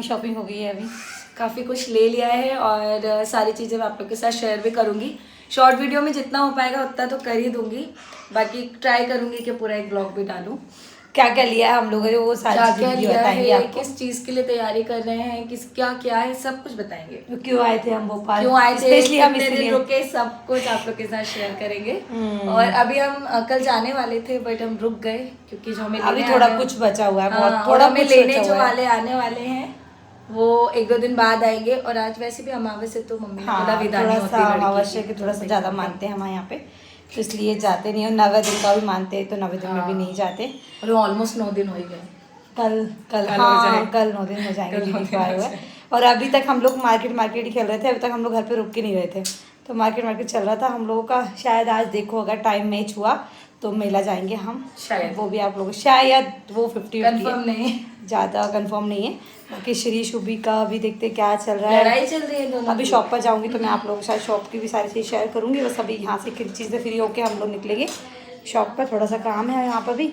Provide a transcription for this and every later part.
Shopping हो गई है अभी, काफ़ी कुछ ले लिया है और सारी चीज़ें मैं आप लोग के साथ शेयर भी करूँगी। शॉर्ट वीडियो में जितना हो पाएगा उतना तो कर ही दूंगी, बाकी ट्राई करूँगी कि पूरा एक ब्लॉग भी डालूँ। क्या क्या लिया है हम लोगों ने वो क्या सारी क्या चीजें लिया बताएंगे है, आपको। किस चीज़ के लिए तैयारी कर रहे हैं, किस क्या क्या है, सब कुछ बताएंगे। तो क्यों आए थे हम भोपाल, क्यों आए थे, स्पेशली हम कितने दिन इसलिए। रुके, सब कुछ आप लोग के साथ शेयर करेंगे। और अभी हम कल जाने वाले थे बट हम रुक गए क्योंकि जो हमें अभी लेने थोड़ा आने- कुछ बचा हुआ है, हाँ, बहुत और थोड़ा हमें कुछ लेने बचा जो हुआ है। वाले आने वाले हैं वो 1-2 दिन बाद आएंगे। और आज वैसे भी अमावस्या तो मम्मी ने बोला हाँ, विदा थोड़ा नहीं होती सा लड़की अमावस्या की, के तो थोड़ा सा वही ज़्यादा बात है। मानते हैं हमारे यहाँ पे, तो इसलिए जाते नहीं, और 9वें दिन का भी मानते हैं तो 9वें दिन में भी नहीं जाते। और ऑलमोस्ट 9 दिन हो ही गए। कल कल कल हो हाँ, जाए। कल 9 दिन हो जाएंगे कल 9 दीदी दिन को आए हो हुए। जाए। और अभी तक हम लोग मार्केट ही खेल रहे थे, अभी तक हम लोग घर पे रुक के नहीं रहे थे, तो मार्केट चल रहा था हम लोगों का। शायद आज देखो अगर टाइम मैच हुआ तो मेला जाएंगे हम, शायद वो भी आप लोग शायद, वो 50-50 कंफर्म नहीं, ज़्यादा कंफर्म नहीं है। बाकी श्री शुभी का अभी देखते क्या चल रहा है। लड़ाई चल रही है दोनों अभी की। शॉप पर जाऊंगी तो मैं आप लोगों के साथ शॉप की भी सारी चीज़ शेयर करूंगी। बस अभी यहाँ से किसी चीज़ से फ्री होके हम लोग निकलेंगे शॉप पर, थोड़ा सा काम है यहाँ पर भी।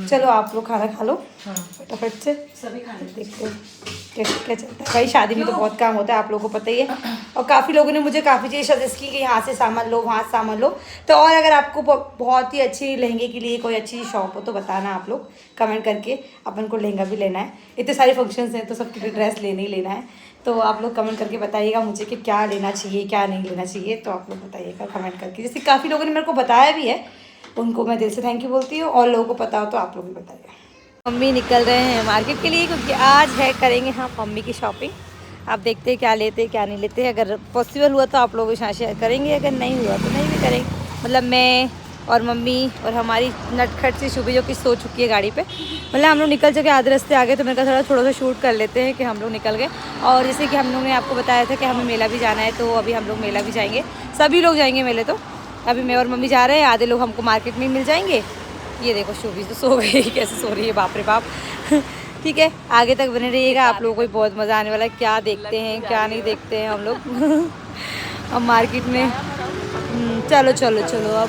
चलो आप लोग खाना खा लो फटाफट से, सभी खा लेते देखते हैं कैसे क्या चलता है। भाई शादी में तो बहुत काम होता है, आप लोगों को पता ही है। और काफ़ी लोगों ने मुझे काफ़ी चीज़ सजेस्ट की कि यहाँ से सामान लो, वहाँ से सामान लो। तो और अगर आपको बहुत ही अच्छी लहंगे के लिए कोई अच्छी शॉप हो तो बताना आप लोग कमेंट करके। अपन को लहंगा भी लेना है, इतने सारे फंक्शंस हैं तो सबके लिए ड्रेस लेने ही लेना है। तो आप लोग कमेंट करके बताइएगा मुझे कि क्या लेना चाहिए क्या नहीं लेना चाहिए, तो आप लोग बताइएगा कमेंट करके। जैसे काफ़ी लोगों ने मेरे को बताया भी है, उनको मैं दिल से थैंक यू बोलती हूँ। और लोगों को पता हो तो आप लोग भी बताइए। मम्मी निकल रहे हैं मार्केट के लिए क्योंकि आज है करेंगे हम मम्मी की शॉपिंग। आप देखते हैं क्या लेते हैं क्या नहीं लेते। अगर पॉसिबल हुआ तो आप लोगों के साथ शेयर करेंगे, अगर नहीं हुआ तो नहीं भी करेंगे। मतलब मैं और मम्मी और हमारी नटखट सी शुभी जो कि सो चुकी है गाड़ी पे। मतलब हम लोग निकल चुके आधे रास्ते आ गए, तो मैंने कहा थोड़ा सा शूट कर लेते हैं कि हम लोग निकल गए। और जैसे कि हम लोग ने आपको बताया था कि हमें मेला भी जाना है, तो अभी हम लोग मेला भी जाएंगे, सभी लोग जाएंगे मेले। तो अभी मैं और मम्मी जा रहे हैं, आधे लोग हमको मार्केट में मिल जाएंगे। ये देखो शोभी तो सो गई, कैसे सो रही है बाप रे बाप। ठीक है, आगे तक बने रहिएगा, आप लोगों को भी बहुत मज़ा आने वाला है। क्या देखते हैं क्या नहीं देखते हैं हम लोग अब मार्केट में। चलो चलो चलो अब।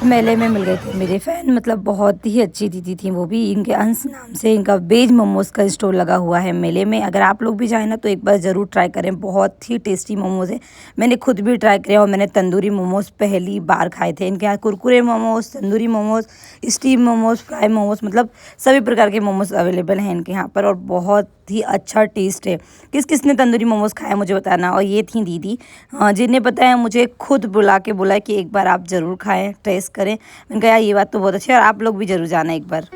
मेले में मिल गए थे मेरे फ़ैन, मतलब बहुत ही अच्छी दीदी थी वो भी। इनके अंश नाम से इनका वेज मोमोज़ का स्टोर लगा हुआ है मेले में। अगर आप लोग भी जाएँ ना तो एक बार ज़रूर ट्राई करें, बहुत ही टेस्टी मोमोज़ है। मैंने खुद भी ट्राई किया और मैंने तंदूरी मोमोज़ पहली बार खाए थे। इनके यहाँ कुरकुरे मोमोज़, तंदूरी मोमोज़, स्टीम मोमोज़, फ्राई मोमोज़, मतलब सभी प्रकार के मोमोज़ अवेलेबल हैं इनके यहाँ पर और बहुत ही अच्छा टेस्ट है। किस किस ने तंदूरी मोमोज़ खाया मुझे बताना। और ये थी दीदी जिन्हें पता है मुझे खुद बुला के बोला कि एक बार आप ज़रूर खाएं, टेस्ट करें। मैंने कहा यार ये बात तो बहुत अच्छी है और आप लोग भी ज़रूर जाना एक बार।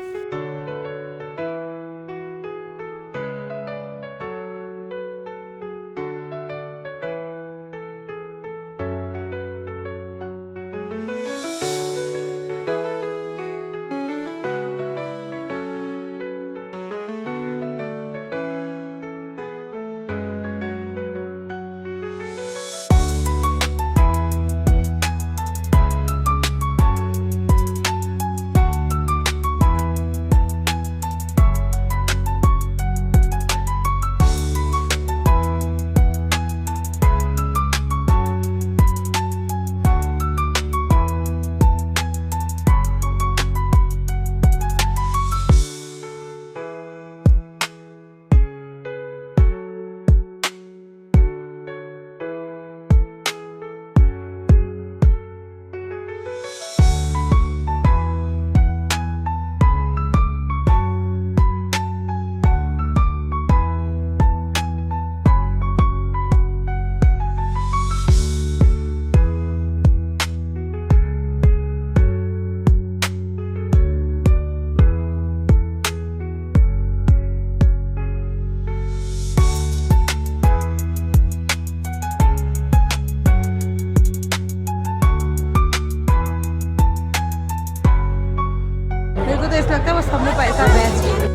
मेरे को तो ऐसा लगता है बस हमने पैसा वेस्ट किया।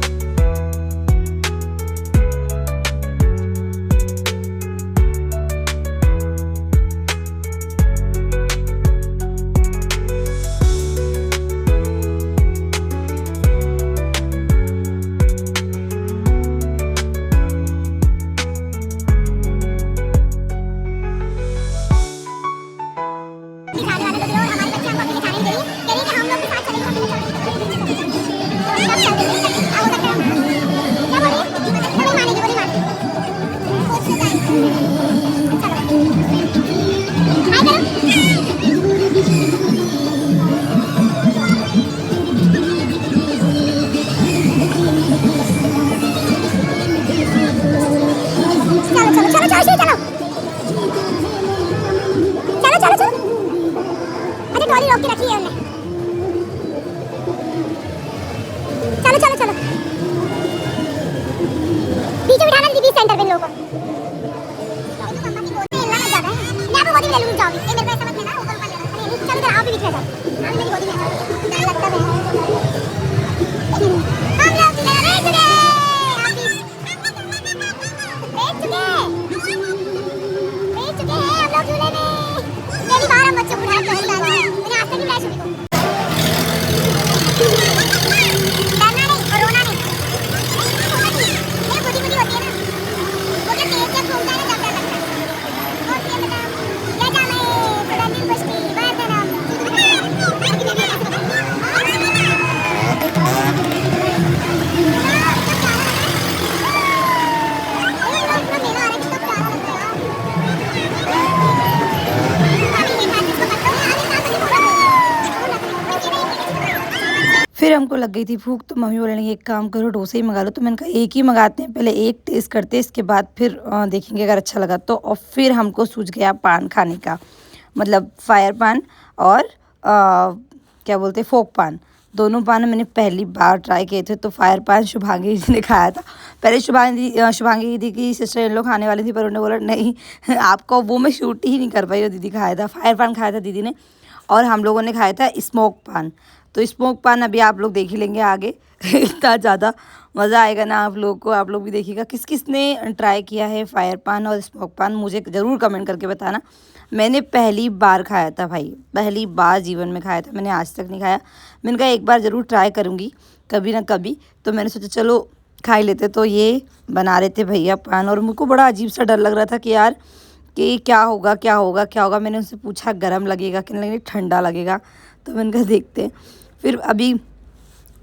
ट्रॉली रोक के रखी है हमने। चलो चलो चलो पीछे बिठाना दीदी सेंटर पे लोगों को। मम्मा की गोदी में हिलना ज्यादा है। मैं आपको गोदी में ले लूंगी जाओगी। ए मेरे को ऐसा मत लेना ऊपर ऊपर लेना। अरे चलो इधर आप भी बिखर जाओ। आप मेरी गोदी में डर लगता है। हम लोग ले रहे चुके आप भी ले चुके हैं हम लोग झूले में। पहली बार हम बच्चों को उठाए पहली बार मैंने आज तक नहीं उठाया शुरू को। फिर हमको लग गई थी भूख तो मम्मी बोलने लगी एक काम करो डोसे ही मंगा लो। तो मैंने कहा एक ही मंगाते हैं, पहले एक टेस्ट करते हैं, इसके बाद फिर देखेंगे अगर अच्छा लगा तो। और फिर हमको सूझ गया पान खाने का, मतलब फायर पान और क्या बोलते हैं फोक पान। दोनों पान मैंने पहली बार ट्राई किए थे। तो फायर पान शुभांगी जी ने खाया था। पहले शुभांगी दीदी की सिस्टर इन लोग खाने वाली थी पर उन्होंने बोला नहीं आपको, वो मैं शूट ही नहीं कर पाई। वो दीदी खाया था, फायर पान खाया था दीदी ने और हम लोगों ने खाया था स्मोक पान। तो स्मोक पान अभी आप लोग देख ही लेंगे आगे इतना ज़्यादा मज़ा आएगा ना आप लोग को। आप लोग भी देखिएगा किस किस ने ट्राई किया है फायर पान और स्मोक पान, मुझे ज़रूर कमेंट करके बताना। मैंने पहली बार खाया था भाई, पहली बार जीवन में खाया था, मैंने आज तक नहीं खाया। मैंने कहा एक बार ज़रूर ट्राई करूँगी कभी ना कभी। तो मैंने सोचा चलो खा ही लेते। तो ये बना रहे थे भैया पान और मुझको बड़ा अजीब सा डर लग रहा था कि यार कि क्या होगा क्या होगा क्या होगा। मैंने उनसे पूछा गर्म लगेगा कि नहीं ठंडा लगेगा। तो मैंने कहा देखते हैं। फिर अभी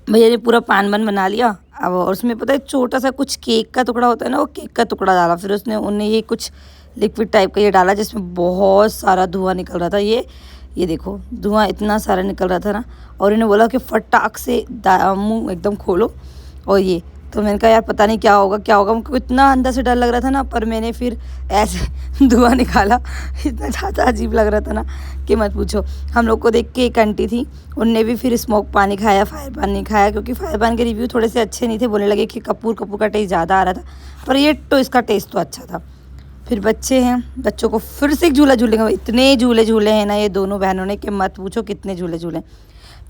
भैया ने पूरा पान बन बना लिया। अब और उसमें पता है छोटा सा कुछ केक का टुकड़ा होता है ना, वो केक का टुकड़ा डाला। फिर उनने ये कुछ लिक्विड टाइप का ये डाला जिसमें बहुत सारा धुआं निकल रहा था। ये देखो धुआं इतना सारा निकल रहा था ना। और इन्हें बोला कि फटाक से मुंह एकदम खोलो। और ये तो मैंने कहा यार पता नहीं क्या होगा मुझको इतना अंदर से डर लग रहा था ना। पर मैंने फिर ऐसे धुआं निकाला, इतना ज़्यादा अजीब लग रहा था ना कि मत पूछो। हम लोग को देख के एक आंटी थी, उनने भी फिर स्मोक पानी खाया, फायर पान नहीं खाया, क्योंकि फायर पान के रिव्यू थोड़े से अच्छे नहीं थे। बोलने लगे कि कपूर का टेस्ट ज़्यादा आ रहा था, पर ये तो इसका टेस्ट तो अच्छा था। फिर बच्चे हैं, बच्चों को फिर से एक झूला झूलेंगे। इतने झूले हैं ना ये दोनों बहनों ने कि मत पूछो कितने झूले।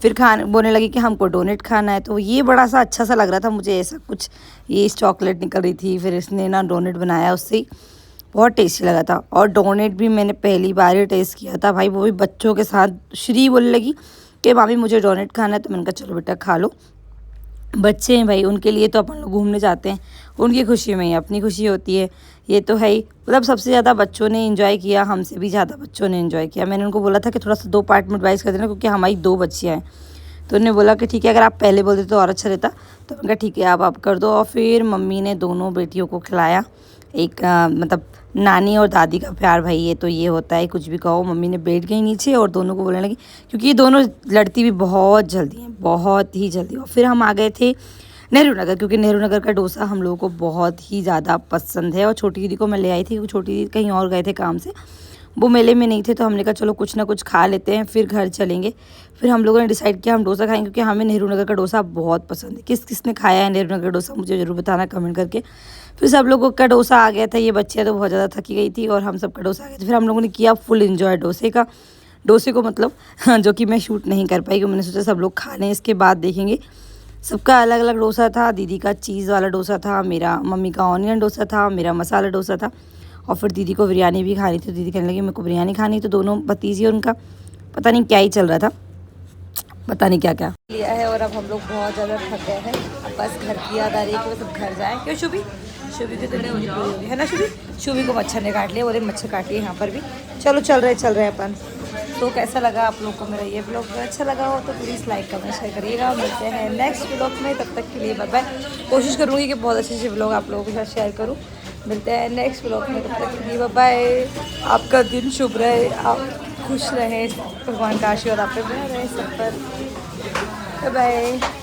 फिर बोलने लगी कि हमको डोनेट खाना है। तो ये बड़ा सा अच्छा सा लग रहा था मुझे, ऐसा कुछ ये चॉकलेट निकल रही थी। फिर इसने ना डोनेट बनाया, उससे ही बहुत टेस्टी लगा था। और डोनेट भी मैंने पहली बार ही टेस्ट किया था भाई, वो भी बच्चों के साथ। श्री बोलने लगी कि मामी मुझे डोनेट खाना है, तो मैंने कहा चलो बेटा खा लो। बच्चे हैं भाई, उनके लिए तो अपन लोग घूमने जाते हैं, उनकी खुशी में ही अपनी खुशी होती है। ये तो है ही, मतलब सबसे ज़्यादा बच्चों ने एंजॉय किया, हमसे भी ज़्यादा बच्चों ने एंजॉय किया। मैंने उनको बोला था कि थोड़ा सा 2 पार्ट में डिवाइड कर देना, क्योंकि हमारी 2 बच्चियाँ हैं। तो उन्होंने बोला कि ठीक है, अगर आप पहले बोल देते तो और अच्छा रहता। तो मैंने कहा ठीक है आप कर दो। और फिर मम्मी ने दोनों बेटियों को खिलाया। एक मतलब नानी और दादी का प्यार भाई, ये तो ये होता है, कुछ भी कहो। मम्मी ने बैठ गई नीचे और दोनों को बोलने लगी, क्योंकि ये दोनों लड़ती भी बहुत जल्दी हैं, बहुत ही जल्दी। और फिर हम आ गए थे नेहरू नगर, क्योंकि नेहरू नगर का डोसा हम लोगों को बहुत ही ज़्यादा पसंद है। और छोटी दीदी को मैं ले आई थी, क्योंकि छोटी दीदी कहीं और गए थे काम से, वो मेले में नहीं थे। तो हमने कहा चलो कुछ ना कुछ खा लेते हैं, फिर घर चलेंगे। फिर हम लोगों ने डिसाइड किया हम डोसा खाएंगे, क्योंकि हमें नेहरू नगर का डोसा बहुत पसंद है। किसने खाया है नेहरू नगर डोसा मुझे ज़रूर बताना कमेंट करके। फिर सब लोगों का डोसा आ गया था, ये बच्चियाँ तो बहुत ज़्यादा थकी गई थी और हम सब का डोसा आ गया था। फिर हम लोगों ने किया फुल इन्जॉय डोसे को मतलब जो कि मैं शूट नहीं कर पाई, क्योंकि मैंने सोचा सब लोग खा लें, इसके बाद देखेंगे। सबका अलग अलग डोसा था। दीदी का चीज़ वाला डोसा था, मेरा मम्मी का ऑनियन डोसा था, मेरा मसाला डोसा था। और फिर दीदी को बिरयानी भी खानी थी। दीदी कहने लगी मेरे को बिरयानी खानी। तो दोनों भतीजी और उनका पता नहीं क्या ही चल रहा था, पता नहीं क्या क्या लिया है। और अब हम लोग बहुत ज़्यादा थक गए हैं, अब बस घर की याद आ रही है कि वो सब घर जाएँ। क्यों शुभी की तो नींद पूरी होगी है ना। शुभी को मच्छर ने काट लिया, बोले मच्छर काट लिए यहाँ पर भी। चलो चल रहे अपन। तो कैसा लगा आप लोग को मेरा ये ब्लॉग? अच्छा लगा हो तो प्लीज़ लाइक कमेंट शेयर करिएगा। मिलते हैं नेक्स्ट ब्लॉग में, तब तक के लिए बाय बाय। कोशिश करूँगी कि बहुत अच्छे ब्लॉग आप लोगों के साथ शेयर करूँ। मिलते हैं नेक्स्ट ब्लॉग में, तब तक के लिए बाय बाय। आपका दिन शुभ रहे, आप खुश रहें, भगवान का आशीर्वाद आप पे बना रहे सब पर। Bye bye.